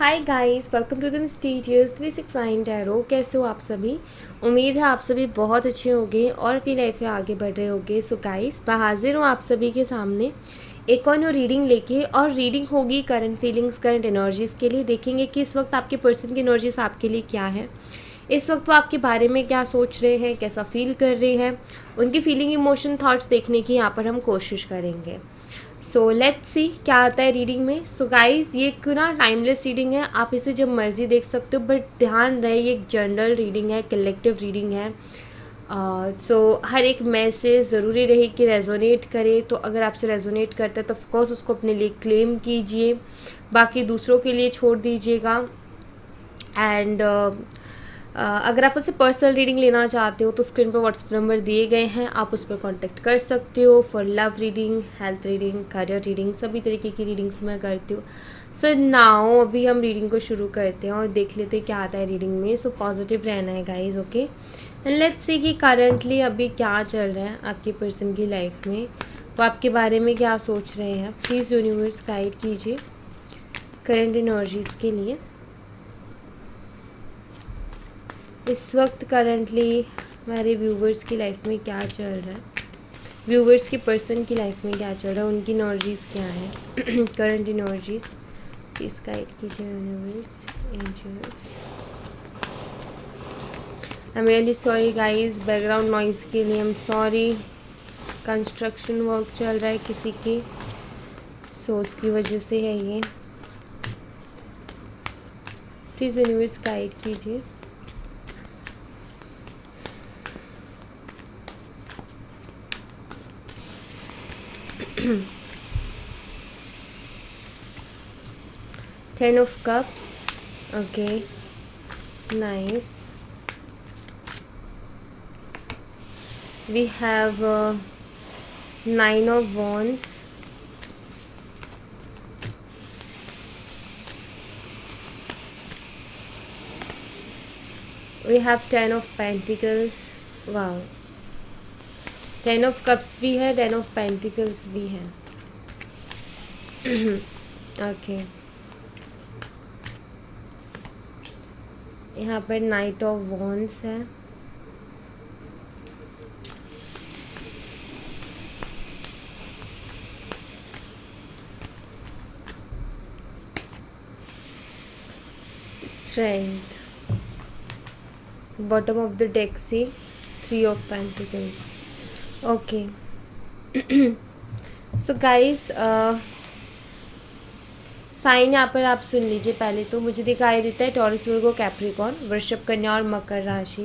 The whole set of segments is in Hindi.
Hi guys, welcome to the mysterious 369 tarot. कैसे हो आप सभी? उम्मीद है आप सभी बहुत अच्छे होंगे और अपनी लाइफ में आगे बढ़ रहे होंगे। सो गाइस, मैं हाजिर हूँ आप सभी के सामने एक और न्यू रीडिंग लेके। और रीडिंग होगी करंट फीलिंग्स, करंट एनर्जीज़ के लिए। देखेंगे कि इस वक्त आपके पर्सन की एनर्जीज आपके लिए क्या है, इस वक्त वो आपके बारे में क्या सोच रहे हैं, कैसा फील कर रहे हैं, उनकी फीलिंग, इमोशन, थॉट्स देखने की यहाँ पर हम कोशिश करेंगे। सो लेट्स सी क्या आता है रीडिंग में। सो गाइज, ये एक ना टाइमलेस रीडिंग है, आप इसे जब मर्जी देख सकते हो, बट ध्यान रहे ये एक जनरल रीडिंग है, कलेक्टिव रीडिंग है। सो हर एक मैसेज ज़रूरी रहे कि रेजोनेट करे। तो अगर आपसे रेजोनेट करता है तो ऑफकोर्स उसको अपने लिए क्लेम कीजिए, बाकी दूसरों के लिए छोड़ दीजिएगा। एंड अगर आप उससे पर्सनल रीडिंग लेना चाहते हो तो स्क्रीन पर व्हाट्सएप नंबर दिए गए हैं, आप उस पर कांटेक्ट कर सकते हो for love reading, health reading, career reading, सभी तरीके की रीडिंग्स मैं करती हूँ। सो नाउ अभी हम रीडिंग को शुरू करते हैं और देख लेते हैं क्या आता है रीडिंग में। सो पॉजिटिव रहना है guys, okay. And let's see कि करंटली अभी क्या चल रहा है आपके पर्सन की लाइफ में, वो आपके बारे में क्या सोच रहे हैं। प्लीज़ यूनिवर्स गाइड कीजिए करंट एनर्जीज़ के लिए। इस वक्त करंटली हमारे व्यूवर्स की लाइफ में क्या चल रहा है, व्यूवर्स के पर्सन की लाइफ में क्या चल रहा है, उनकी एनर्जीज़ क्या है करंट एनर्जीज़ प्लीज़ गाइड कीजिए universe, angels. I am really sorry guys background noise के लिए, I am sorry. Construction work चल रहा है किसी की, सो उसकी वजह से है ये। प्लीज़ यूनिवर्स गाइड कीजिए। Ten of Cups, okay, nice. We have Nine of Wands, we have Ten of Pentacles, wow, Ten of Cups भी है, Ten of Pentacles भी है ओके। यहाँ पर नाइट ऑफ वॉन्ड्स है, strength, bottom of the deck से three of pentacles, okay. So guys, sign यहाँ पर आप सुन लीजिए। पहले तो मुझे दिखाई देता है टॉरस, वर्गो, कैप्रिकॉर्न, वृषभ, कन्या और मकर राशि।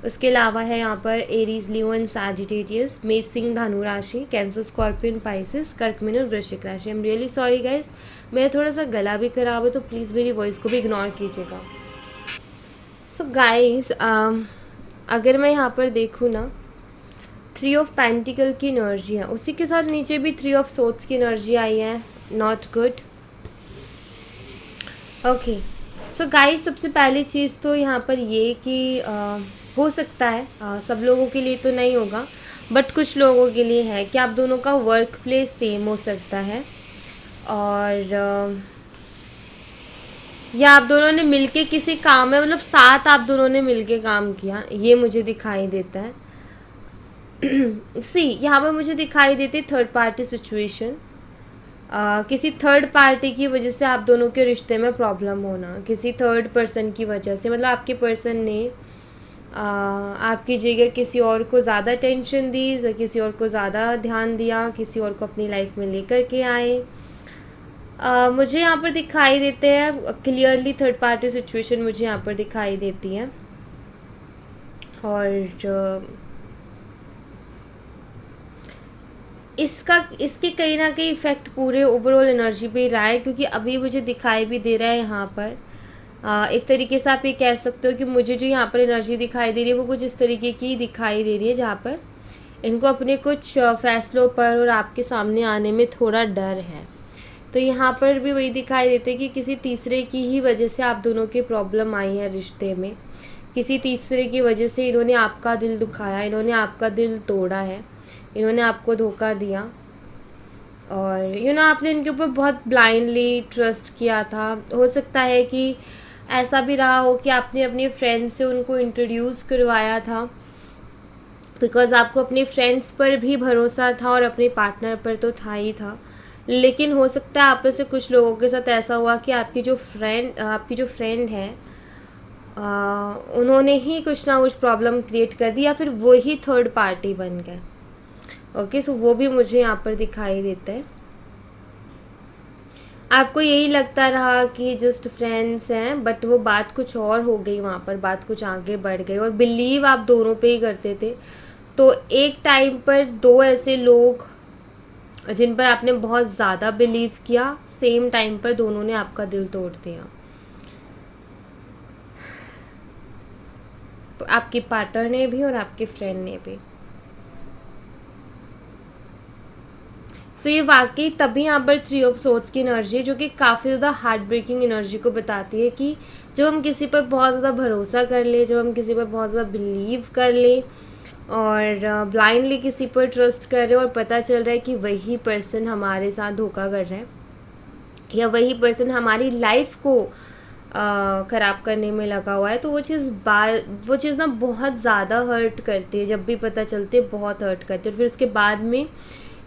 उसके अलावा है यहाँ पर एरीज, लियो एंड सैजिटेरियस, मेष, सिंह, धनु राशि, कैंसर, स्कॉर्पियन, पाइसेस, कर्क, मीन और वृश्चिक राशि। आई एम रियली सॉरी गाइस, मेरा थोड़ा सा गला भी खराब है तो प्लीज़ मेरी वॉइस को भी इग्नोर कीजिएगा। सो गाइस, अगर मैं यहाँ पर देखूँ ना, थ्री ऑफ पेंटिकल की एनर्जी है, उसी के साथ नीचे भी थ्री ऑफ सोर्ड्स की एनर्जी आई है, not good, okay. So guys, सबसे पहली चीज़ तो यहाँ पर ये कि हो सकता है सब लोगों के लिए तो नहीं होगा, बट कुछ लोगों के लिए है कि आप दोनों का वर्क प्लेस सेम हो सकता है, और या आप दोनों ने मिलके किसी काम में, मतलब साथ आप दोनों ने मिलके काम किया, ये मुझे दिखाई देता है। सी, यहाँ पर मुझे दिखाई देती थर्ड पार्टी सिचुएशन, किसी थर्ड पार्टी की वजह से आप दोनों के रिश्ते में प्रॉब्लम होना, किसी थर्ड पर्सन की वजह से, मतलब आपके पर्सन ने आपकी जगह किसी और को ज़्यादा टेंशन दी, किसी और को ज़्यादा ध्यान दिया, किसी और को अपनी लाइफ में लेकर के आए। मुझे यहाँ पर दिखाई देते हैं क्लियरली थर्ड पार्टी सिचुएशन मुझे यहाँ पर दिखाई देती है, और इसके कहीं ना कहीं इफ़ेक्ट पूरे ओवरऑल एनर्जी पे रहा है, क्योंकि अभी मुझे दिखाई भी दे रहा है यहाँ पर एक तरीके से आप ये कह सकते हो कि मुझे जो यहाँ पर एनर्जी दिखाई दे रही है वो कुछ इस तरीके की दिखाई दे रही है, जहाँ पर इनको अपने कुछ फैसलों पर और आपके सामने आने में थोड़ा डर है। तो यहाँ पर भी वही दिखाई देते हैं कि किसी तीसरे की ही वजह से आप दोनों की प्रॉब्लम आई है रिश्ते में, किसी तीसरे की वजह से इन्होंने आपका दिल दुखाया, इन्होंने आपका दिल तोड़ा है, इन्होंने आपको धोखा दिया, और आपने इनके ऊपर बहुत ब्लाइंडली ट्रस्ट किया था। हो सकता है कि ऐसा भी रहा हो कि आपने अपने फ्रेंड से उनको इंट्रोड्यूस करवाया था, बिकॉज़ आपको अपने फ्रेंड्स पर भी भरोसा था और अपने पार्टनर पर तो था ही था। लेकिन हो सकता है आप में से कुछ लोगों के साथ ऐसा हुआ कि आपकी जो फ्रेंड है, उन्होंने ही कुछ ना कुछ प्रॉब्लम क्रिएट कर दी, या फिर वो ही थर्ड पार्टी बन गए। ओके, सो वो भी मुझे यहाँ पर दिखाई देता है। आपको यही लगता रहा कि जस्ट फ्रेंड्स हैं, बट वो बात कुछ और हो गई, वहाँ पर बात कुछ आगे बढ़ गई, और बिलीव आप दोनों पे ही करते थे। तो एक टाइम पर दो ऐसे लोग जिन पर आपने बहुत ज़्यादा बिलीव किया, सेम टाइम पर दोनों ने आपका दिल तोड़ दिया। आपके पार्टनर ने भी और आपके फ्रेंड ने भी। सो ये वाकई तभी यहाँ पर 3 ऑफ सोर्ड्स की एनर्जी है, जो कि काफ़ी ज़्यादा हार्ट ब्रेकिंग एनर्जी को बताती है कि जब हम किसी पर बहुत ज़्यादा भरोसा कर ले, जब हम किसी पर बहुत ज़्यादा बिलीव कर ले और ब्लाइंडली किसी पर ट्रस्ट कर रहे हो और पता चल रहा है कि वही पर्सन हमारे साथ धोखा कर रहा है, या वही पर्सन हमारी लाइफ को ख़राब करने में लगा हुआ है, तो वो चीज़ ना बहुत ज़्यादा हर्ट करती है। जब भी पता चलती है बहुत हर्ट करती है, और फिर उसके बाद में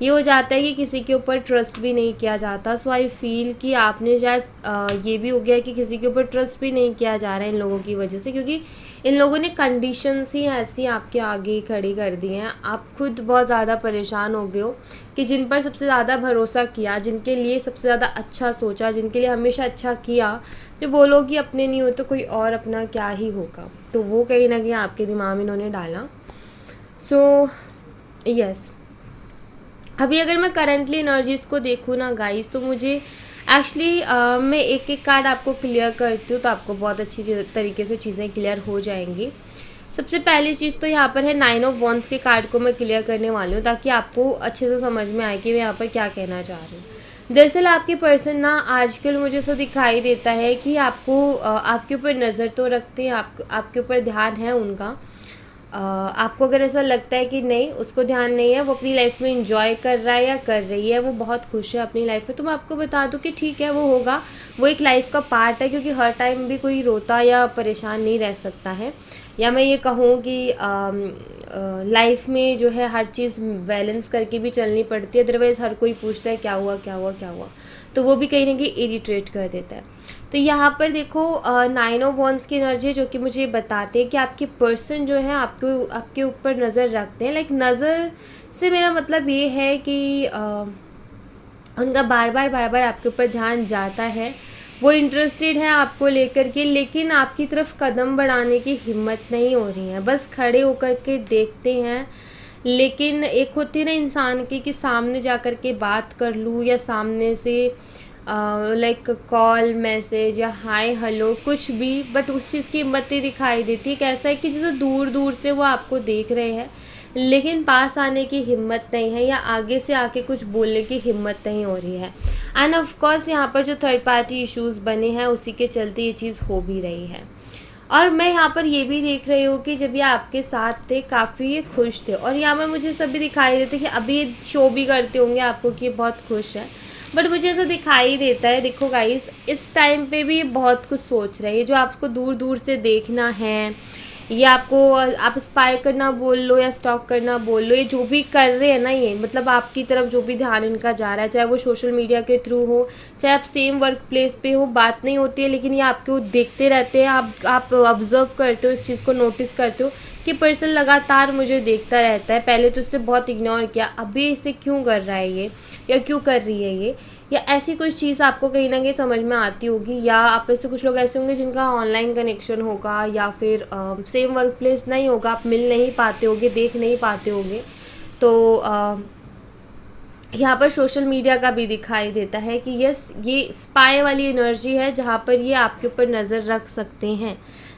ये हो जाता है कि किसी के ऊपर ट्रस्ट भी नहीं किया जाता। सो आई फील कि आपने शायद ये भी हो गया कि किसी के ऊपर ट्रस्ट भी नहीं किया जा रहा है इन लोगों की वजह से, क्योंकि इन लोगों ने कंडीशंस ही ऐसी आपके आगे खड़ी कर दी हैं। आप खुद बहुत ज़्यादा परेशान हो गए हो कि जिन पर सबसे ज़्यादा भरोसा किया, जिनके लिए सबसे ज़्यादा अच्छा सोचा, जिनके लिए हमेशा अच्छा किया, जब वो लोग ही अपने नहीं हो तो कोई और अपना क्या ही होगा। तो वो कहीं ना कहीं आपके दिमाग में इन्होंने डाला। सो यस, अभी अगर मैं करंटली एनर्जीज़ को देखूँ ना गाइस, तो मुझे एक्चुअली मैं एक एक कार्ड आपको क्लियर करती हूँ तो आपको बहुत अच्छी तरीके से चीज़ें क्लियर हो जाएंगी। सबसे पहली चीज़ तो यहाँ पर है 9 ऑफ वॉन्ड्स के कार्ड को मैं क्लियर करने वाली हूँ, ताकि आपको अच्छे से समझ में आए कि मैं यहाँ पर क्या कहना चाह रही हूँ। दरअसल आपके पर्सन ना आजकल मुझे ऐसा दिखाई देता है कि आपके ऊपर नज़र तो रखते हैं, आपके ऊपर ध्यान है उनका। आपको अगर ऐसा लगता है कि नहीं, उसको ध्यान नहीं है, वो अपनी लाइफ में इंजॉय कर रहा है या कर रही है, वो बहुत खुश है अपनी लाइफ में, तो मैं आपको बता दूं कि ठीक है, वो होगा, वो एक लाइफ का पार्ट है, क्योंकि हर टाइम भी कोई रोता या परेशान नहीं रह सकता है। या मैं ये कहूँ कि लाइफ में जो है हर चीज़ बैलेंस करके भी चलनी पड़ती है, अदरवाइज़ हर कोई पूछता है क्या हुआ क्या हुआ क्या हुआ, तो वो भी कहीं ना कहीं इरिटेट कर देता है। तो यहाँ पर देखो 9 ऑफ वॉन्ड्स की एनर्जी है, जो कि मुझे बताते हैं कि आपके पर्सन जो है आपके ऊपर नज़र रखते हैं। लाइक नज़र से मेरा मतलब ये है कि उनका बार बार आपके ऊपर ध्यान जाता है, वो इंटरेस्टेड है आपको लेकर के, लेकिन आपकी तरफ कदम बढ़ाने की हिम्मत नहीं हो रही है, बस खड़े होकर के देखते हैं। लेकिन एक होती है ना इंसान की कि सामने जा कर के बात कर लूँ, या सामने से लाइक कॉल मैसेज या हाय हेलो कुछ भी, बट उस चीज़ की हिम्मत नहीं दिखाई देती। कैसा है कि जैसे दूर दूर से वो आपको देख रहे हैं, लेकिन पास आने की हिम्मत नहीं है, या आगे से आके कुछ बोलने की हिम्मत नहीं हो रही है। एंड ऑफ कोर्स यहाँ पर जो थर्ड पार्टी इश्यूज़ बने हैं, उसी के चलते ये चीज़ हो भी रही है। और मैं यहाँ पर ये भी देख रही हूँ कि जब ये आपके साथ थे काफ़ी ये खुश थे, और यहाँ पर मुझे सब भी दिखाई देते कि अभी ये शो भी करते होंगे आपको कि ये बहुत खुश है, बट मुझे ऐसा दिखाई देता है, देखो गाइस, इस टाइम पे भी बहुत कुछ सोच रहे हैं। जो आपको दूर दूर से देखना है, या आप स्पाई करना बोल लो या स्टॉक करना बोल लो, ये जो भी कर रहे हैं ना, ये मतलब आपकी तरफ जो भी ध्यान इनका जा रहा है, चाहे वो सोशल मीडिया के थ्रू हो, चाहे आप सेम वर्क प्लेस पे हो, बात नहीं होती है, लेकिन ये आपको देखते रहते हैं। आप ऑब्जर्व करते हो, इस चीज़ को नोटिस करते हो कि पर्सन लगातार मुझे देखता रहता है। पहले तो उसने बहुत इग्नोर किया, अभी इसे क्यों कर रहा है ये, या क्यों कर रही है ये, या ऐसी कुछ चीज़ आपको कहीं ना कहीं समझ में आती होगी। या आप ऐसे कुछ लोग ऐसे होंगे जिनका ऑनलाइन कनेक्शन होगा, या फिर सेम वर्क प्लेस नहीं होगा, आप मिल नहीं पाते होगे, देख नहीं पाते होगे। तो यहाँ पर सोशल मीडिया का भी दिखाई देता है कि यस, ये स्पाई वाली एनर्जी है, जहाँ पर ये आपके ऊपर नज़र रख सकते हैं,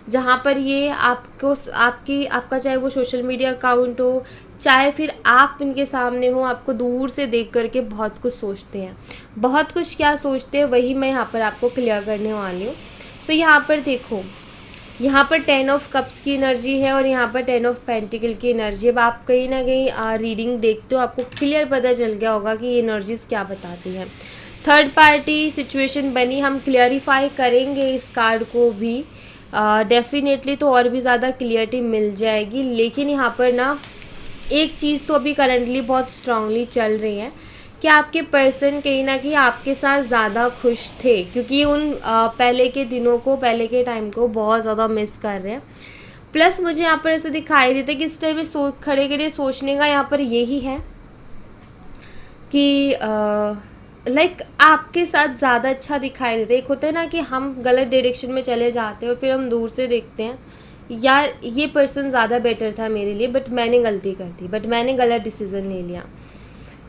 जहाँ पर ये आपका चाहे वो सोशल मीडिया अकाउंट हो, चाहे फिर आप इनके सामने हो, आपको दूर से देख करके बहुत कुछ सोचते हैं। बहुत कुछ क्या सोचते हैं वही मैं यहाँ पर आपको क्लियर करने वाली हूँ। सो यहाँ पर देखो, यहाँ पर 10 ऑफ कप्स की एनर्जी है और यहाँ पर 10 ऑफ पेंटिकल की एनर्जी है। अब आप कहीं ना कहीं रीडिंग देखते हो, आपको क्लियर पता चल गया होगा कि ये एनर्जीज क्या बताती हैं। थर्ड पार्टी सिचुएशन बनी, हम क्लियरिफाई करेंगे इस कार्ड को भी डेफिनेटली, तो और भी ज़्यादा क्लियरिटी मिल जाएगी। लेकिन यहाँ पर ना एक चीज़ तो अभी करंटली बहुत स्ट्रांगली चल रही है कि आपके पर्सन कहीं ना कहीं आपके साथ ज़्यादा खुश थे, क्योंकि उन पहले के दिनों को, पहले के टाइम को बहुत ज़्यादा मिस कर रहे हैं। प्लस मुझे यहाँ पर ऐसे दिखाई देता है कि इस टाइम में खड़े खड़े सोचने का यहाँ पर यही है कि लाइक आपके साथ ज़्यादा अच्छा दिखाई देता है। एक होता है ना कि हम गलत डायरेक्शन में चले जाते हैं और फिर हम दूर से देखते हैं यार ये पर्सन ज़्यादा बेटर था मेरे लिए, बट मैंने गलती कर दी, बट मैंने गलत डिसीज़न ले लिया।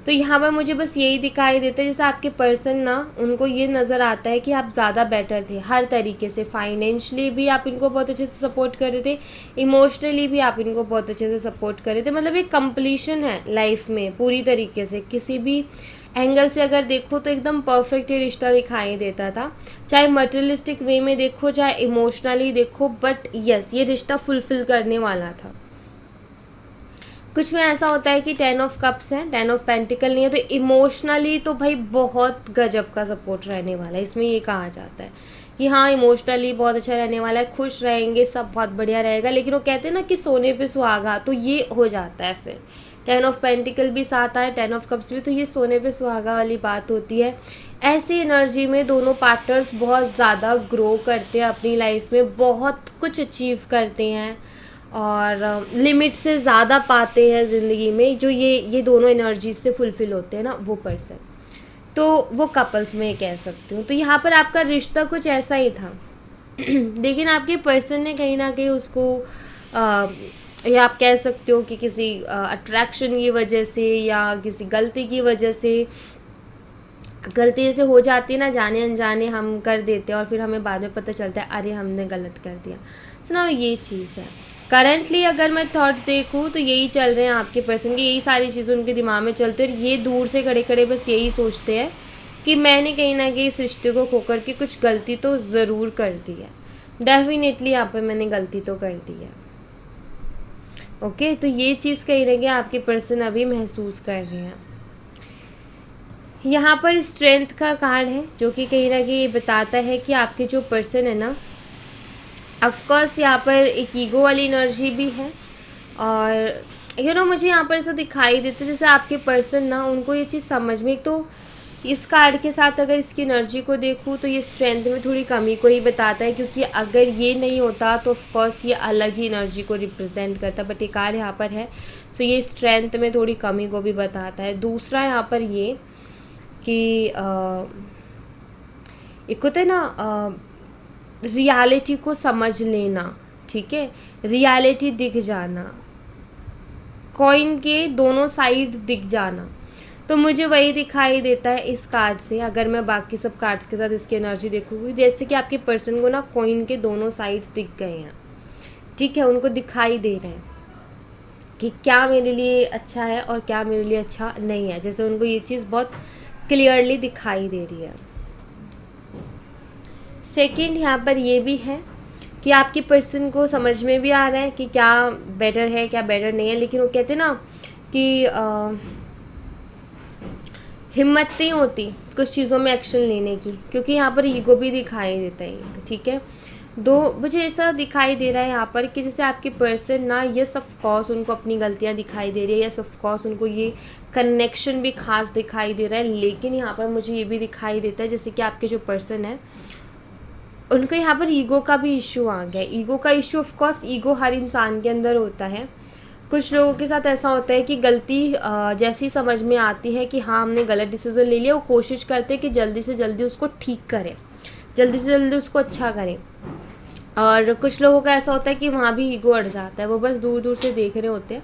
तो यहाँ पर मुझे बस यही दिखाई देता है जैसे आपके पर्सन ना, उनको ये नज़र आता है कि आप ज़्यादा बेटर थे हर तरीके से। फाइनेंशियली भी आप इनको बहुत अच्छे से सपोर्ट कर रहे थे, इमोशनली भी आप इनको बहुत अच्छे से सपोर्ट कर रहे थे। मतलब एक कंप्लीशन है लाइफ में पूरी तरीके से, किसी भी एंगल से अगर देखो तो एकदम परफेक्ट ये रिश्ता दिखाई देता था। चाहे मटेरियलिस्टिक वे में देखो, चाहे इमोशनली देखो, बट यस ये रिश्ता फुलफिल करने वाला था। कुछ में ऐसा होता है कि 10 ऑफ कप्स है, 10 ऑफ पेंटिकल नहीं है, तो इमोशनली तो भाई बहुत गजब का सपोर्ट रहने वाला है। इसमें ये कहा जाता है कि हाँ इमोशनली बहुत अच्छा रहने वाला है, खुश रहेंगे, सब बहुत बढ़िया रहेगा। लेकिन वो कहते हैं ना कि सोने पे सुहागा, तो ये हो जाता है फिर 10 ऑफ पेंटिकल भी साथ आए, 10 ऑफ कप्स भी, तो ये सोने पे सुहागा वाली बात होती है। ऐसी एनर्जी में दोनों पार्टनर्स बहुत ज़्यादा ग्रो करते हैं अपनी लाइफ में, बहुत कुछ अचीव करते हैं और लिमिट से ज़्यादा पाते हैं ज़िंदगी में। जो ये दोनों एनर्जीज से फुलफ़िल होते हैं ना वो पर्सन, तो वो कपल्स में कह सकती हूँ। तो यहाँ पर आपका रिश्ता कुछ ऐसा ही था लेकिन आपके पर्सन ने कहीं ना कहीं उसको या आप कह सकते हो कि किसी अट्रैक्शन की वजह से या किसी गलती की वजह से, गलती ऐसे हो जाती है ना, जाने अनजाने हम कर देते हैं और फिर हमें बाद में पता चलता है अरे हमने गलत कर दिया। सुना ये चीज़ है। करंटली अगर मैं थॉट्स देखूँ तो यही चल रहे हैं आपके पर्सन की, यही सारी चीज़ें उनके दिमाग में चलती है और ये दूर से खड़े खड़े बस यही सोचते हैं कि मैंने कहीं ना कहीं इस रिश्ते को खो कर के कुछ गलती तो ज़रूर कर दी है। डेफिनेटली यहाँ पर मैंने गलती तो कर दी है। ओके, तो ये चीज़ कहीं ना कहीं आपके पर्सन अभी महसूस कर रहे हैं। यहाँ पर स्ट्रेंथ का कार्ड है जो कि कहीं ना कहीं ये बताता है कि आपके जो पर्सन है ना, ऑफकोर्स यहाँ पर एक ईगो वाली एनर्जी भी है और मुझे यहाँ पर ऐसा दिखाई देता है जैसे आपके पर्सन ना, उनको ये चीज़ समझ में, तो इस कार्ड के साथ अगर इसकी एनर्जी को देखूँ तो ये स्ट्रेंथ में थोड़ी कमी को ही बताता है, क्योंकि अगर ये नहीं होता तो ऑफकोर्स ये अलग ही एनर्जी को रिप्रेजेंट करता, बट ये कार्ड यहाँ पर है सो ये स्ट्रेंथ में थोड़ी कमी को भी बताता है। दूसरा यहाँ पर ये कि एक होता है ना रियलिटी को समझ लेना, ठीक है, रियलिटी दिख जाना, कॉइन के दोनों साइड दिख जाना, तो मुझे वही दिखाई देता है इस कार्ड से। अगर मैं बाकी सब कार्ड्स के साथ इसकी एनर्जी देखूँगी, जैसे कि आपके पर्सन को ना कॉइन के दोनों साइड्स दिख गए हैं, ठीक है, उनको दिखाई दे रहे हैं कि क्या मेरे लिए अच्छा है और क्या मेरे लिए अच्छा नहीं है, जैसे उनको ये चीज़ बहुत क्लियरली दिखाई दे रही है। सेकंड यहाँ पर ये भी है कि आपके पर्सन को समझ में भी आ रहा है कि क्या बेटर है क्या बेटर नहीं है, लेकिन वो कहते हैं ना कि हिम्मत नहीं होती कुछ चीज़ों में एक्शन लेने की, क्योंकि यहाँ पर ईगो भी दिखाई देता है, ठीक है। मुझे ऐसा दिखाई दे रहा है यहाँ पर कि जैसे आपके पर्सन ना, यस ऑफ कोर्स उनको अपनी गलतियाँ दिखाई दे रही है, यस ऑफ कोर्स उनको ये कनेक्शन भी खास दिखाई दे रहा है, लेकिन यहाँ पर मुझे ये भी दिखाई देता है जैसे कि आपके जो पर्सन है उनको यहाँ पर ईगो का भी इशू आ गया। ईगो का इशू ऑफ कोर्स, ईगो हर इंसान के अंदर होता है। कुछ लोगों के साथ ऐसा होता है कि गलती जैसी समझ में आती है कि हाँ हमने गलत डिसीज़न ले लिया, वो कोशिश करते हैं कि जल्दी से जल्दी उसको ठीक करें, जल्दी से जल्दी उसको अच्छा करें। और कुछ लोगों का ऐसा होता है कि वहाँ भी ईगो अड़ जाता है, वो बस दूर दूर से देख रहे होते हैं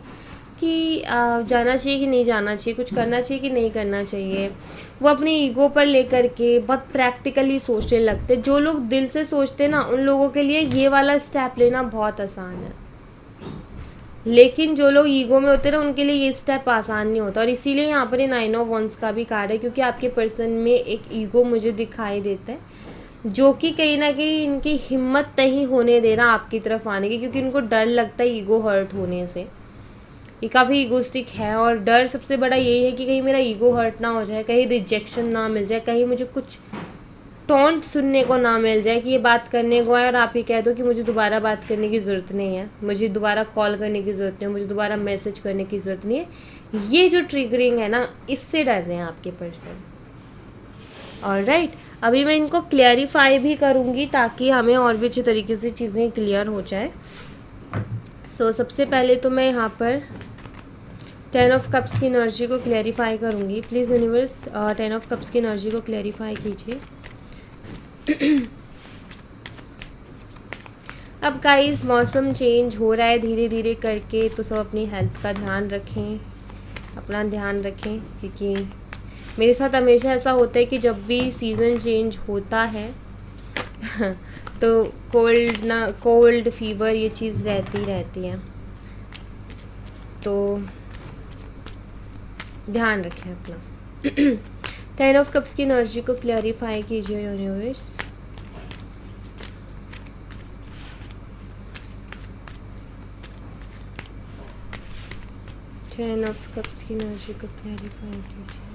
कि जाना चाहिए कि नहीं जाना चाहिए, कुछ करना चाहिए कि नहीं करना चाहिए। वो अपनी ईगो पर लेकर के बहुत प्रैक्टिकली सोचने लगते हैं। जो लोग दिल से सोचते हैं ना, उन लोगों के लिए ये वाला स्टेप लेना बहुत आसान है, लेकिन जो लोग ईगो में होते हैं ना, उनके लिए ये स्टेप आसान नहीं होता। और इसीलिए यहाँ पर ये 9 ऑफ वंस का भी कार्ड है, क्योंकि आपके पर्सन में एक ईगो मुझे दिखाई देता है जो कि कहीं न कहीं इनकी हिम्मत नहीं होने देना आपकी तरफ आने की, क्योंकि इनको डर लगता है ईगो हर्ट होने से। ये काफ़ी ईगोस्टिक है और डर सबसे बड़ा यही है कि कहीं मेरा ईगो हर्ट ना हो जाए, कहीं रिजेक्शन ना मिल जाए, कहीं मुझे कुछ टोंट सुनने को ना मिल जाए कि ये बात करने को है और आप ये कह दो कि मुझे दोबारा बात करने की ज़रूरत नहीं है, मुझे दोबारा कॉल करने की ज़रूरत नहीं है, मुझे दोबारा मैसेज करने की ज़रूरत नहीं है। ये जो ट्रिगरिंग है ना, इससे डर रहे हैं आपके पर्सन। ऑलराइट, अभी मैं इनको क्लियरिफाई भी करूँगी ताकि हमें और भी अच्छे तरीके से चीज़ें क्लियर हो जाए। सो सबसे पहले तो मैं यहाँ पर 10 ऑफ कप्स की एनर्जी को क्लैरिफाई करूँगी। प्लीज़ यूनिवर्स 10 ऑफ कप्स की एनर्जी को क्लैरिफाई कीजिए। अब गाइस मौसम चेंज हो रहा है धीरे धीरे करके, तो सब अपनी हेल्थ का ध्यान रखें, अपना ध्यान रखें, क्योंकि मेरे साथ हमेशा ऐसा होता है कि जब भी सीज़न चेंज होता है तो कोल्ड फीवर ये चीज़ रहती है, तो ध्यान रखें अपना। 10 ऑफ कप्स की एनर्जी को क्लैरिफाई कीजिए यूनिवर्स। टेन ऑफ कप्स की एनर्जी को क्लैरिफाई कीजिए।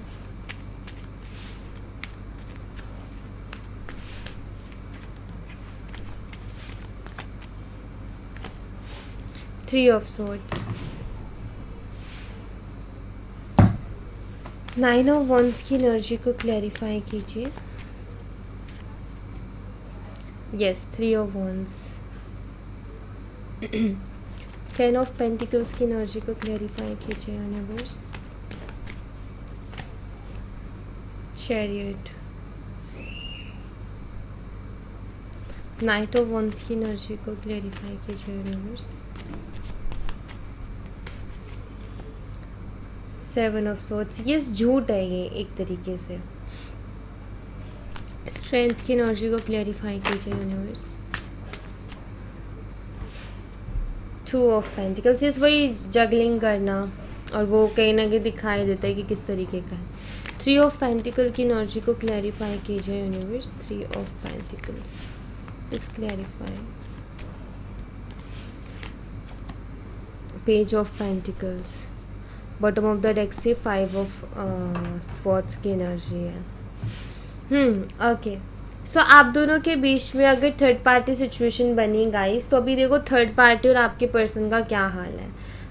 Three of swords, 9 of wands की एनर्जी को क्लैरिफाई कीजिए। Yes, 3 of wands. 10 of pentacles की एनर्जी को क्लैरिफाई कीजिए universe. Chariot, knight of wands की एनर्जी को क्लैरिफाई कीजिए यूनिवर्स। 7 ऑफ सोर्ड्स, ये झूठ है ये एक तरीके से। स्ट्रेंथ की एनर्जी को क्लैरिफाई कीजिए यूनिवर्स। 2 ऑफ पेंटिकल्स, इस वही जगलिंग करना और वो कहीं ना कहीं दिखाई देता है कि किस तरीके का है। 3 ऑफ पेंटिकल की एनर्जी को क्लैरिफाई कीजिए universe. 3 of pentacles is clarify. Page of pentacles, bottom of the deck से 5 ऑफ स्वॉर्ड्स की एनर्जी है। ओके, सो आप दोनों के बीच में अगर थर्ड पार्टी सिचुएशन बनी गाइस, तो अभी देखो थर्ड पार्टी और आपके पर्सन का क्या हाल है।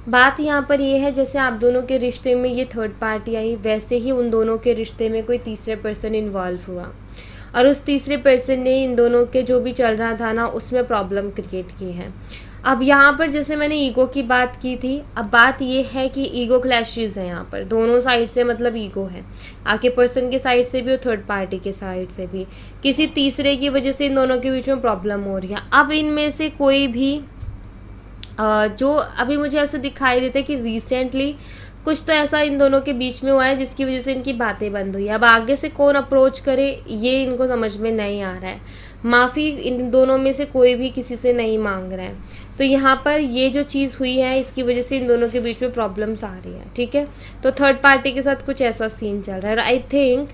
बात यहाँ पर ये है, जैसे आप दोनों के रिश्ते में ये थर्ड पार्टी आई, वैसे ही उन दोनों के रिश्ते में कोई तीसरे पर्सन इन्वॉल्व हुआ और उस तीसरे पर्सन ने इन दोनों के जो भी चल रहा था ना, उसमें प्रॉब्लम क्रिएट की है। अब यहाँ पर जैसे मैंने ईगो की बात की थी, अब बात ये है कि ईगो क्लैशेस है यहाँ पर दोनों साइड से, मतलब ईगो है आपके पर्सन के साइड से भी और थर्ड पार्टी के साइड से भी। किसी तीसरे की वजह से इन दोनों के बीच में प्रॉब्लम हो रही है। अब इनमें से कोई भी जो अभी मुझे ऐसा दिखाई देता है कि रिसेंटली कुछ तो ऐसा इन दोनों के बीच में हुआ है जिसकी वजह से इनकी बातें बंद हुई है। अब आगे से कौन अप्रोच करे ये इनको समझ में नहीं आ रहा है। माफ़ी इन दोनों में से कोई भी किसी से नहीं मांग रहा है। तो यहाँ पर ये जो चीज़ हुई है इसकी वजह से इन दोनों के बीच में प्रॉब्लम्स आ रही है, ठीक है। तो थर्ड पार्टी के साथ कुछ ऐसा सीन चल रहा है। आई थिंक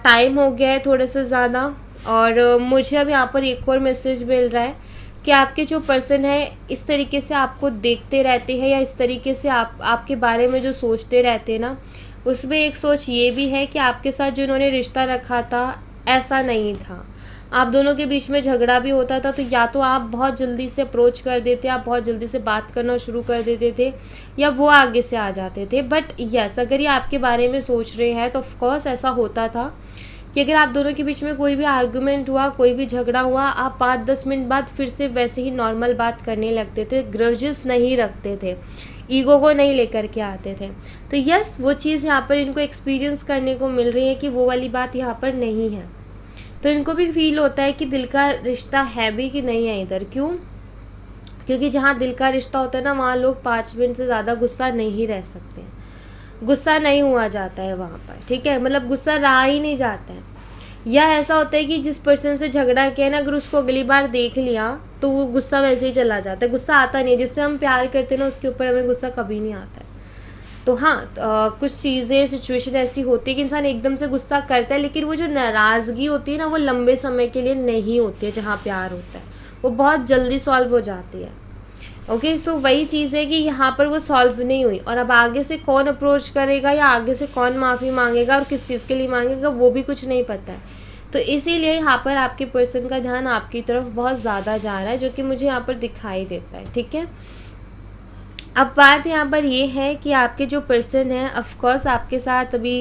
टाइम हो गया है थोड़ा सा ज़्यादा, और मुझे अब यहाँ पर एक और मैसेज मिल रहा है कि आपके जो पर्सन है इस तरीके से आपको देखते रहते हैं, या इस तरीके से आपके बारे में जो सोचते रहते हैं ना, उसमें एक सोच ये भी है कि आपके साथ जो इन्होंने रिश्ता रखा था ऐसा नहीं था। आप दोनों के बीच में झगड़ा भी होता था तो या तो आप बहुत जल्दी से अप्रोच कर देते, आप बहुत जल्दी से बात करना शुरू कर देते थे, या वो आगे से आ जाते थे। बट यस, अगर ये आपके बारे में सोच रहे हैं तो ऑफकोर्स ऐसा होता था कि अगर आप दोनों के बीच में कोई भी आर्गुमेंट हुआ, कोई भी झगड़ा हुआ, आप 5-10 मिनट बाद फिर से वैसे ही नॉर्मल बात करने लगते थे, ग्रजेस नहीं रखते थे, ईगो को नहीं लेकर के आते थे। तो यस, वो चीज़ यहाँ पर इनको एक्सपीरियंस करने को मिल रही है कि वो वाली बात यहाँ पर नहीं है। तो इनको भी फील होता है कि दिल का रिश्ता है भी कि नहीं है इधर। क्यों? क्योंकि जहाँ दिल का रिश्ता होता है ना, वहाँ लोग 5 मिनट से ज़्यादा गुस्सा नहीं रह सकते, गुस्सा नहीं हुआ जाता है वहाँ पर, ठीक है। मतलब गुस्सा रहा ही नहीं जाता है। या ऐसा होता है कि जिस पर्सन से झगड़ा किया ना, अगर उसको अगली बार देख लिया तो वो गुस्सा वैसे ही चला जाता है, गुस्सा आता नहीं है। जिससे हम प्यार करते हैं ना उसके ऊपर हमें गुस्सा कभी नहीं आता है। तो हाँ, कुछ चीज़ें सिचुएशन ऐसी होती है कि इंसान एकदम से गुस्सा करता है, लेकिन वो जो नाराज़गी होती है ना, वो लंबे समय के लिए नहीं होती है। जहाँ प्यार होता है वो बहुत जल्दी सॉल्व हो जाती है। ओके, सो वही चीज़ है कि यहाँ पर वो सॉल्व नहीं हुई, और अब आगे से कौन अप्रोच करेगा या आगे से कौन माफ़ी मांगेगा और किस चीज़ के लिए मांगेगा वो भी कुछ नहीं पता है। तो इसीलिए यहाँ पर आपके पर्सन का ध्यान आपकी तरफ बहुत ज़्यादा जा रहा है, जो कि मुझे यहाँ पर दिखाई देता है। ठीक है, अब बात यहाँ पर ये है कि आपके जो पर्सन है ऑफकोर्स आपके साथ अभी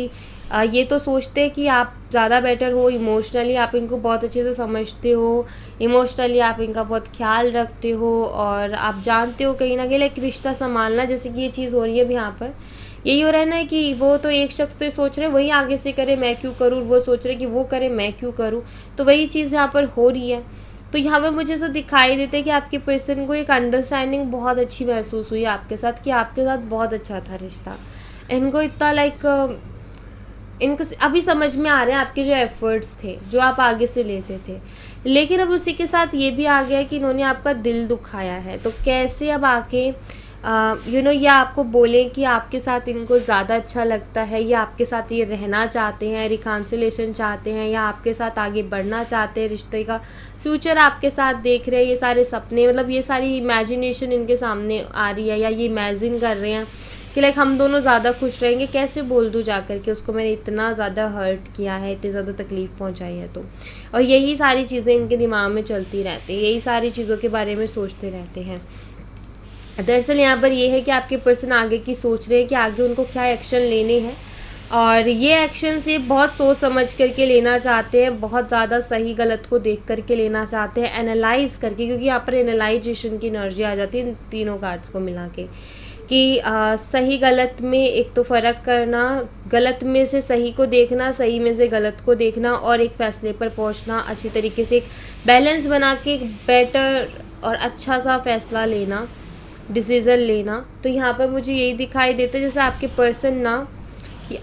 ये तो सोचते हैं कि आप ज़्यादा बेटर हो, इमोशनली आप इनको बहुत अच्छे से समझते हो, इमोशनली आप इनका बहुत ख्याल रखते हो, और आप जानते हो कहीं ना कहीं एक रिश्ता संभालना, जैसे कि ये चीज़ हो रही है अभी यहाँ पर। यही हो रहा है ना कि वो तो एक शख्स तो ये सोच रहे वही आगे से करे मैं क्यों करूँ, वो सोच रहे कि वो करे मैं क्यों करूँ, तो वही चीज़ यहाँ पर हो रही है। तो यहाँ पर मुझे ऐसा दिखाई देता है कि आपके पर्सन को एक अंडरस्टैंडिंग बहुत अच्छी महसूस हुई आपके साथ, कि आपके साथ बहुत अच्छा था रिश्ता। इनको इतना इनको अभी समझ में आ रहे हैं आपके जो एफ़र्ट्स थे, जो आप आगे से लेते थे। लेकिन अब उसी के साथ ये भी आ गया कि इन्होंने आपका दिल दुखाया है, तो कैसे अब आके या आपको बोले कि आपके साथ इनको ज़्यादा अच्छा लगता है, या आपके साथ ये रहना चाहते हैं, रिकॉन्सिलेशन चाहते हैं, या आपके साथ आगे बढ़ना चाहते हैं, रिश्ते का फ्यूचर आपके साथ देख रहे हैं, ये सारे सपने, मतलब ये सारी इमेजिनेशन इनके सामने आ रही है, या ये इमेजिन कर रहे हैं कि लाइक हम दोनों ज़्यादा खुश रहेंगे। कैसे बोल दूँ जा कर के उसको मैंने इतना ज़्यादा हर्ट किया है, इतनी ज़्यादा तकलीफ़ पहुंचाई है। तो और यही सारी चीज़ें इनके दिमाग में चलती रहती है, यही सारी चीज़ों के बारे में सोचते रहते हैं। दरअसल यहाँ पर ये है कि आपके पर्सन आगे की सोच रहे हैं कि आगे उनको क्या एक्शन लेने हैं, और ये एक्शन से बहुत सोच समझ करके लेना चाहते हैं, बहुत ज़्यादा सही गलत को देख करके लेना चाहते हैं, एनालाइज करके, क्योंकि यहाँ पर एनालाइजेशन की एनर्जी आ जाती है इन तीनों कार्ड्स को मिला के, कि सही गलत में एक तो फ़र्क करना, गलत में से सही को देखना, सही में से गलत को देखना, और एक फ़ैसले पर पहुँचना, अच्छी तरीके से एक बैलेंस बना के एक बेटर और अच्छा सा फ़ैसला लेना, डिसीज़न लेना। तो यहाँ पर मुझे यही दिखाई देता है जैसे आपके पर्सन ना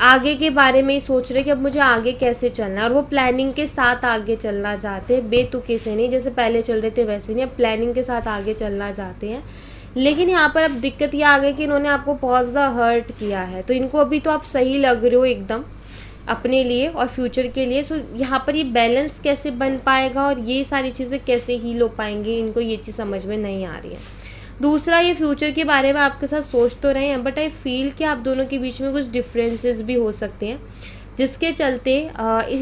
आगे के बारे में ही सोच रहे कि अब मुझे आगे कैसे चलना है, और वो प्लानिंग के साथ आगे चलना चाहते हैं, बेतुके से नहीं, जैसे पहले चल रहे थे वैसे नहीं, अब प्लानिंग के साथ आगे चलना चाहते हैं। लेकिन यहाँ पर अब दिक्कत ये आ गई कि इन्होंने आपको बहुत ज़्यादा हर्ट किया है, तो इनको अभी तो आप सही लग रहे हो एकदम अपने लिए और फ्यूचर के लिए। सो यहाँ पर ये बैलेंस कैसे बन पाएगा और ये सारी चीज़ें कैसे हील हो पाएंगी, इनको ये चीज़ समझ में नहीं आ रही है। दूसरा, ये फ्यूचर के बारे में आपके साथ सोच तो रहे हैं, बट आई फील कि आप दोनों के बीच में कुछ डिफरेंसेस भी हो सकते हैं, जिसके चलते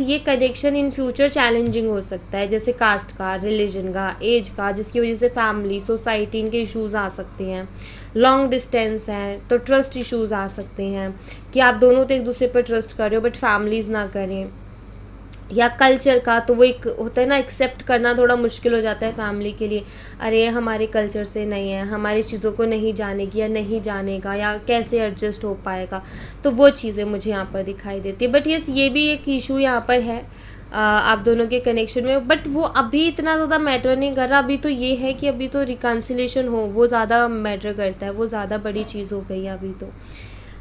ये कनेक्शन इन फ्यूचर चैलेंजिंग हो सकता है, जैसे कास्ट का, रिलीजन का, एज का, जिसकी वजह से फैमिली, सोसाइटी, इनके इश्यूज़ आ सकते हैं। लॉन्ग डिस्टेंस है तो ट्रस्ट इश्यूज़ आ सकते हैं कि आप दोनों तो एक दूसरे पर ट्रस्ट कर रहे हो बट फैमिलीज़ ना करें, या कल्चर का, तो वो एक होता है ना, एक्सेप्ट करना थोड़ा मुश्किल हो जाता है फैमिली के लिए, अरे हमारे कल्चर से नहीं है, हमारी चीज़ों को नहीं जानेगी या नहीं जानेगा, या कैसे एडजस्ट हो पाएगा, तो वो चीज़ें मुझे यहाँ पर दिखाई देती है। बट यस, ये भी एक इशू यहाँ पर है आप दोनों के कनेक्शन में, बट वो अभी इतना ज़्यादा मैटर नहीं कर रहा। अभी तो ये है कि अभी तो रिकन्सिलेशन हो, वो ज़्यादा मैटर करता है, वो ज़्यादा बड़ी चीज़ हो गई है अभी तो।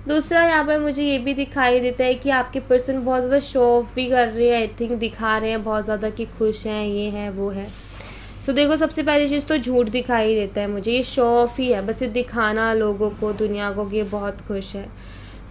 दूसरा, यहाँ पर मुझे ये भी दिखाई देता है कि आपके पर्सन बहुत ज़्यादा शो ऑफ भी कर रहे हैं, आई थिंक दिखा रहे हैं बहुत ज़्यादा कि खुश हैं, ये है वो है। सो देखो, सबसे पहली चीज़ तो झूठ दिखाई देता है मुझे, ये शो ऑफ ही है, बस ये दिखाना लोगों को, दुनिया को कि ये बहुत खुश है।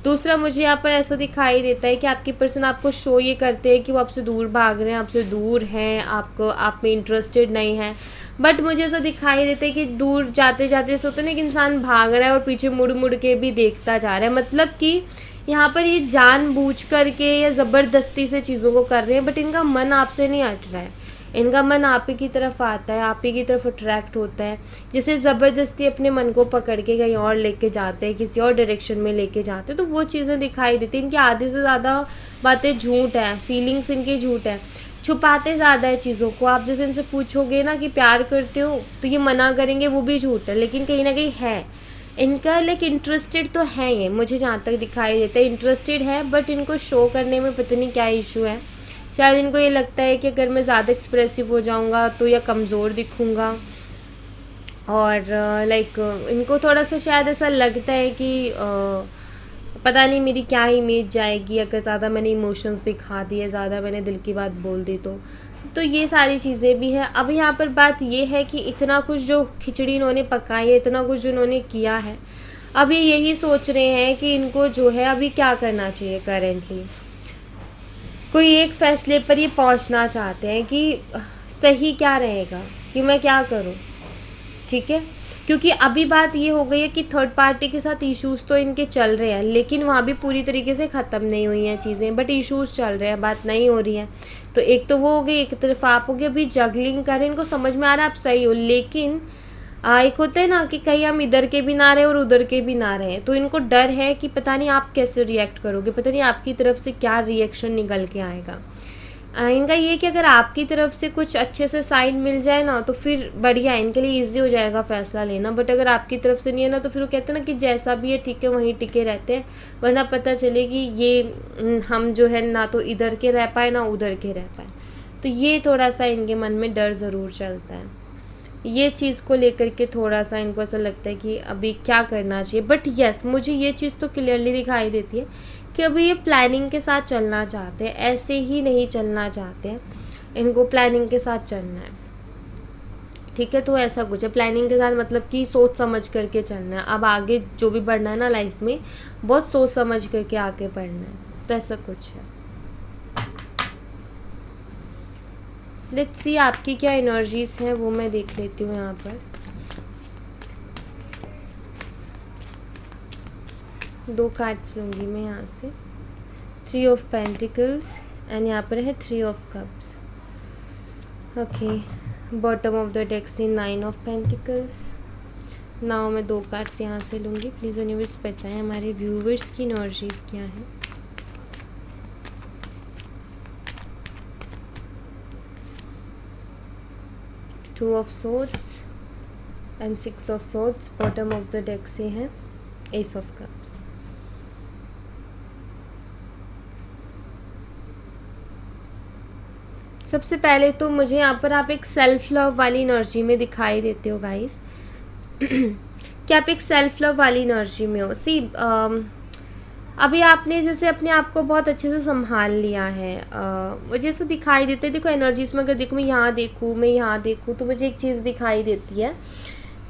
दूसरा, मुझे यहाँ पर ऐसा दिखाई देता है कि आपके पर्सन आपको शो ये करते हैं कि वो आपसे दूर भाग रहे हैं, आपसे दूर हैं, आपको आप में इंटरेस्टेड नहीं है। बट मुझे ऐसा दिखाई देता है कि दूर जाते जाते ऐसा होता है ना कि इंसान भाग रहा है और पीछे मुड़ मुड़ के भी देखता जा रहा है, मतलब कि यहाँ पर ये जानबूझ करके या ज़बरदस्ती से चीज़ों को कर रहे हैं, बट इनका मन आपसे नहीं हट रहा है, इनका मन आप ही की तरफ आता है, आप ही की तरफ अट्रैक्ट होता है। जैसे ज़बरदस्ती अपने मन को पकड़ के कहीं और लेके जाते हैं, किसी और डायरेक्शन में लेके जाते हैं, तो वो चीज़ें दिखाई देती हैं। इनकी आधे से ज़्यादा बातें झूठ है, फीलिंग्स इनकी झूठ है, छुपाते ज़्यादा है चीज़ों को। आप जैसे इनसे पूछोगे ना कि प्यार करते हो, तो ये मना करेंगे, वो भी झूठ है, लेकिन कहीं ना कहीं है इनका, लाइक इंटरेस्टेड तो है ये, मुझे जहाँ तक दिखाई देता है इंटरेस्टेड है, बट इनको शो करने में पता नहीं क्या इशू है। शायद इनको ये लगता है कि अगर मैं ज़्यादा एक्सप्रेसिव हो जाऊँगा तो या कमज़ोर दिखूँगा, और लाइक इनको थोड़ा सा शायद ऐसा लगता है कि पता नहीं मेरी क्या इमेज जाएगी अगर ज़्यादा मैंने इमोशंस दिखा दिए, ज़्यादा मैंने दिल की बात बोल दी तो ये सारी चीज़ें भी हैं। अब यहाँ पर बात ये है कि इतना कुछ जो खिचड़ी इन्होंने पकाई है, इतना कुछ जो इन्होंने किया है, अब ये यही सोच रहे हैं कि इनको जो है अभी क्या करना चाहिए करेंटली, कोई एक फ़ैसले पर ये पहुंचना चाहते हैं कि सही क्या रहेगा, कि मैं क्या करूं। ठीक है, क्योंकि अभी बात ये हो गई है कि थर्ड पार्टी के साथ इश्यूज़ तो इनके चल रहे हैं, लेकिन वहाँ भी पूरी तरीके से ख़त्म नहीं हुई हैं चीज़ें, बट इश्यूज़ चल रहे हैं, बात नहीं हो रही है। तो एक तो वो हो गई, एक तरफ आप हो गए, अभी जगलिंग करें, इनको समझ में आ रहा है आप सही हो, लेकिन एक होता है ना कि कहीं हम इधर के भी ना रहे और उधर के भी ना रहे, तो इनको डर है कि पता नहीं आप कैसे रिएक्ट करोगे, पता नहीं आपकी तरफ से क्या रिएक्शन निकल के आएगा। इनका ये कि अगर आपकी तरफ से कुछ अच्छे से साइन मिल जाए ना तो फिर बढ़िया है, इनके लिए इजी हो जाएगा फ़ैसला लेना। बट अगर आपकी तरफ से नहीं है ना तो फिर वो कहते हैं ना कि जैसा भी है ठीक है, वहीं टिके रहते हैं, वरना पता चले कि ये हम जो है ना तो इधर के रह पाए ना उधर के रह पाए। तो ये थोड़ा सा इनके मन में डर ज़रूर चलता है, ये चीज़ को लेकर के थोड़ा सा इनको ऐसा लगता है कि अभी क्या करना चाहिए। बट यस, मुझे ये चीज़ तो क्लियरली दिखाई देती है कि अभी ये प्लानिंग के साथ चलना चाहते हैं, ऐसे ही नहीं चलना चाहते हैं, इनको प्लानिंग के साथ चलना है। ठीक है, तो ऐसा कुछ है प्लानिंग के साथ, मतलब कि सोच समझ करके चलना है। अब आगे जो भी बढ़ना है ना लाइफ में, बहुत सोच समझ करके आगे बढ़ना है, तो ऐसा कुछ है। लेट्स सी आपकी क्या एनर्जीज हैं, वो मैं देख लेती हूँ यहाँ पर। 2 कार्ड्स लूँगी मैं यहाँ से, 3 ऑफ पेंटिकल्स एंड यहाँ पर है 3 of cups. Okay, bottom of the deck से 9 ऑफ पेंटिकल्स। नाउ मैं 2 कार्ड्स यहाँ से लूँगी। प्लीज़ यूनिवर्स बताएं हमारे व्यूवर्स की एनर्जीज क्या है। Two of swords and 6 of swords. Bottom of the deck से है एस ऑफ कप्स। सबसे पहले तो मुझे यहाँ पर आप एक सेल्फ लव वाली एनर्जी में दिखाई देते हो गाइस कि आप एक सेल्फ लव वाली एनर्जी में हो। सी अभी आपने जैसे अपने आप को बहुत अच्छे से संभाल लिया है, मुझे ऐसा दिखाई देता है। देखो एनर्जीज में अगर देखो मैं यहाँ देखूँ तो मुझे एक चीज़ दिखाई देती है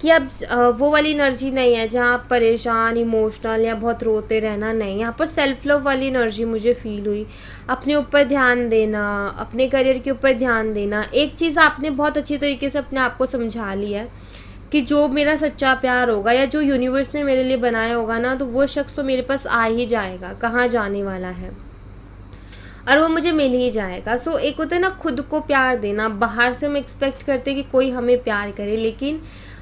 कि अब वो वाली एनर्जी नहीं है जहाँ आप परेशान, इमोशनल या बहुत रोते रहना नहीं। यहाँ पर सेल्फ लव वाली एनर्जी मुझे फील हुई। अपने ऊपर ध्यान देना, अपने करियर के ऊपर ध्यान देना। एक चीज़ आपने बहुत अच्छी तरीके से अपने आप को समझा लिया है कि जो मेरा सच्चा प्यार होगा या जो यूनिवर्स ने मेरे लिए बनाया होगा ना, तो वो शख्स तो मेरे पास आ ही जाएगा, कहाँ जाने वाला है, और वो मुझे मिल ही जाएगा। सो एक होता है ना खुद को प्यार देना। बाहर से हम एक्सपेक्ट करते हैं कि कोई हमें प्यार करे, लेकिन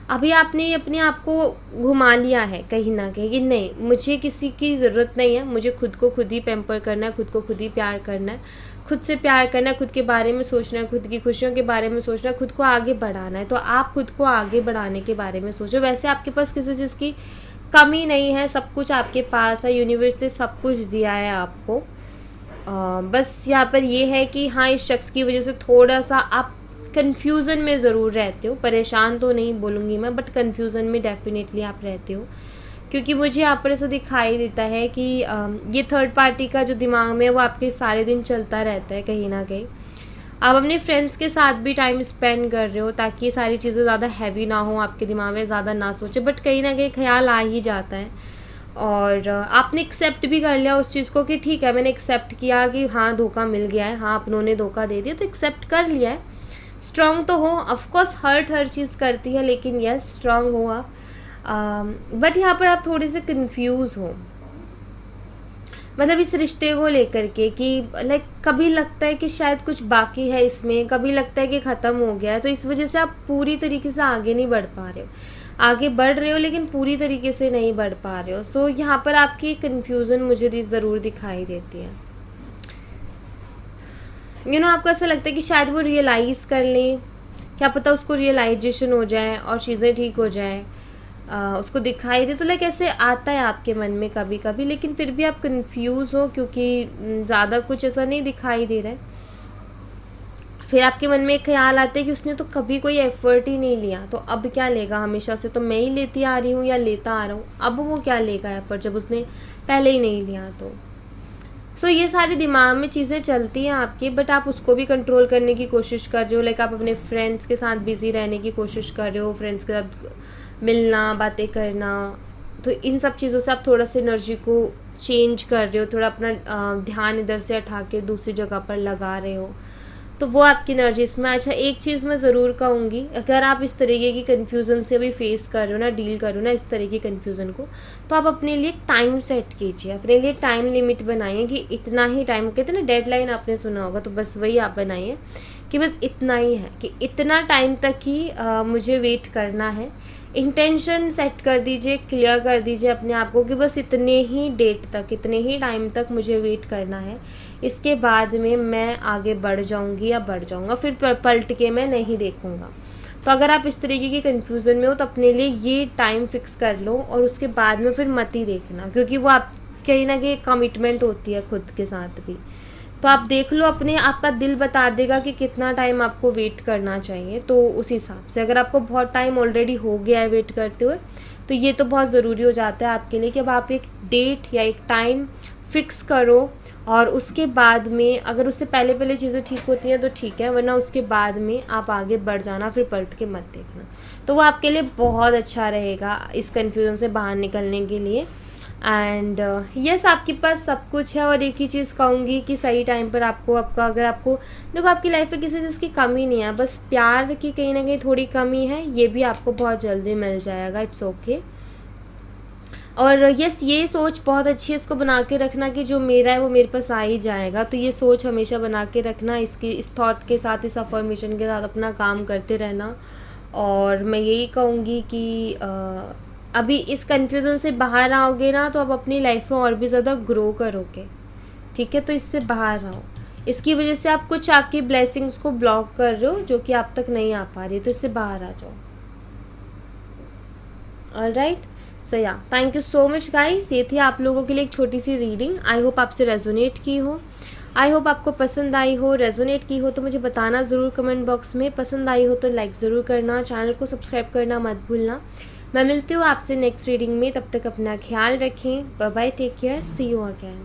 अभी आपने अपने आप को घुमा लिया है कहीं ना कहीं कि नहीं, मुझे किसी की ज़रूरत नहीं है, मुझे खुद को खुद ही पैम्पर करना है, खुद को खुद ही प्यार करना है, खुद से प्यार करना है, खुद के बारे में सोचना है, खुद की खुशियों के बारे में सोचना है, खुद को आगे बढ़ाना है। तो आप खुद को आगे बढ़ाने के बारे में सोचो। वैसे आपके पास किसी चीज़ की कमी नहीं है, सब कुछ आपके पास है, यूनिवर्स ने सब कुछ दिया है आपको। बस यहाँ पर ये है कि हाँ, इस शख्स की वजह से थोड़ा सा आप कन्फ्यूज़न में ज़रूर रहते हो। परेशान तो नहीं बोलूँगी मैं, बट कन्फ्यूज़न में डेफिनेटली आप रहते हो, क्योंकि मुझे यहाँ पर ऐसा दिखाई देता है कि ये थर्ड पार्टी का जो दिमाग में है वो आपके सारे दिन चलता रहता है कहीं ना कहीं। आप अपने फ्रेंड्स के साथ भी टाइम स्पेंड कर रहे हो ताकि ये सारी चीज़ें ज़्यादा हैवी ना हो आपके दिमाग में, ज़्यादा ना सोचे, बट कहीं ना कहीं ख्याल आ ही जाता है। और आपने एक्सेप्ट भी कर लिया उस चीज़ को कि ठीक है, मैंने एक्सेप्ट किया कि हाँ धोखा मिल गया है, हाँ अपनों ने धोखा दे दिया, तो एक्सेप्ट कर लिया है। स्ट्रॉन्ग तो हो, ऑफकोर्स हर्ट हर चीज़ करती है, लेकिन यस स्ट्रॉन्ग हो आप। बट यहाँ पर आप थोड़े से कंफ्यूज हो, मतलब इस रिश्ते को लेकर के कि लाइक कभी लगता है कि शायद कुछ बाकी है इसमें, कभी लगता है कि ख़त्म हो गया है, तो इस वजह से आप पूरी तरीके से आगे नहीं बढ़ पा रहे हो। आगे बढ़ रहे हो लेकिन पूरी तरीके से नहीं बढ़ पा रहे हो। सो यहाँ पर आपकी कन्फ्यूज़न मुझे ज़रूर दिखाई देती है। आपको ऐसा लगता है कि शायद वो रियलाइज़ कर लें, क्या पता उसको रियलाइजेशन हो जाए और चीज़ें ठीक हो जाए, उसको दिखाई दे, तो लाइक ऐसे आता है आपके मन में कभी कभी, लेकिन फिर भी आप कंफ्यूज हो क्योंकि ज़्यादा कुछ ऐसा नहीं दिखाई दे रहा है। फिर आपके मन में एक ख्याल आता है कि उसने तो कभी कोई एफर्ट ही नहीं लिया, तो अब क्या लेगा, हमेशा से तो मैं ही लेती आ रही हूँ या लेता आ रहा हूँ, अब वो क्या लेगा एफर्ट जब उसने पहले ही नहीं लिया। तो सो ये सारी दिमाग में चीज़ें चलती हैं आपकी, बट आप उसको भी कंट्रोल करने की कोशिश कर रहे हो। लाइक आप अपने फ्रेंड्स के साथ बिज़ी रहने की कोशिश कर रहे हो, फ्रेंड्स के साथ मिलना, बातें करना, तो इन सब चीज़ों से आप थोड़ा सा एनर्जी को चेंज कर रहे हो, थोड़ा अपना ध्यान इधर से हटा के दूसरी जगह पर लगा रहे हो, तो वो आपकी एनर्जी इसमें। अच्छा, एक चीज़ मैं ज़रूर कहूँगी, अगर आप इस तरीके की कन्फ्यूज़न से अभी फेस कर रहे हो ना, डील कर रहे हो ना इस तरीके की कन्फ्यूज़न को, तो आप अपने लिए टाइम सेट कीजिए, अपने लिए टाइम लिमिट बनाइए कि इतना ही टाइम, कहते हैं ना डेडलाइन, आपने सुना होगा, तो बस वही आप बनाइए कि बस इतना ही है, कि इतना टाइम तक ही मुझे वेट करना है। इंटेंशन सेट कर दीजिए, क्लियर कर दीजिए अपने आप को कि बस इतने ही डेट तक, इतने ही टाइम तक मुझे वेट करना है, इसके बाद में मैं आगे बढ़ जाऊंगी या बढ़ जाऊंगा, फिर पलट के मैं नहीं देखूंगा। तो अगर आप इस तरीके की कन्फ्यूज़न में हो तो अपने लिए ये टाइम फिक्स कर लो और उसके बाद में फिर मत ही देखना, क्योंकि वो आप कहीं ना कहीं कमिटमेंट होती है खुद के साथ भी। तो आप देख लो, अपने आपका दिल बता देगा कि कितना टाइम आपको वेट करना चाहिए, तो उस हिसाब से अगर आपको बहुत टाइम ऑलरेडी हो गया है वेट करते हुए, तो ये तो बहुत ज़रूरी हो जाता है आपके लिए कि अब आप एक डेट या एक टाइम फिक्स करो, और उसके बाद में अगर उससे पहले पहले चीज़ें ठीक होती हैं तो ठीक है, वरना उसके बाद में आप आगे बढ़ जाना, फिर पलट के मत देखना। तो वो आपके लिए बहुत अच्छा रहेगा इस कन्फ्यूज़न से बाहर निकलने के लिए। एंड यस, आपके पास सब कुछ है। और एक ही चीज़ कहूँगी कि सही टाइम पर आपको अगर आपको देखो, आपकी लाइफ में किसी चीज़ की कमी नहीं है, बस प्यार की कहीं ना कहीं थोड़ी कमी है, ये भी आपको बहुत जल्दी मिल जाएगा, इट्स ओके। और यस, ये सोच बहुत अच्छी है, इसको बना के रखना कि जो मेरा है वो मेरे पास आ ही जाएगा। तो ये सोच हमेशा बना के रखना, इस थॉट के साथ, इस अफर्मेशन के साथ अपना काम करते रहना। और मैं यही कहूँगी कि अभी इस कन्फ्यूज़न से बाहर आओगे ना, तो अब अपनी लाइफ में और भी ज़्यादा ग्रो करोगे, ठीक है। तो इससे बाहर आओ, इसकी वजह से आप कुछ आपकी ब्लेसिंग्स को ब्लॉक कर रहे हो जो कि आप तक नहीं आ पा रही, तो इससे बाहर आ जाओ। ऑलराइट, सो या thank you so much guys, ये थी आप लोगों के लिए एक छोटी सी रीडिंग। आई होप आपसे रेजोनेट की हो, आई होप आपको पसंद आई हो। रेजोनेट की हो तो मुझे बताना ज़रूर कमेंट बॉक्स में, पसंद आई हो तो लाइक ज़रूर करना, चैनल को सब्सक्राइब करना मत भूलना। मैं मिलती हूँ आपसे नेक्स्ट रीडिंग में, तब तक अपना ख्याल रखें, bye bye, take care, see you again.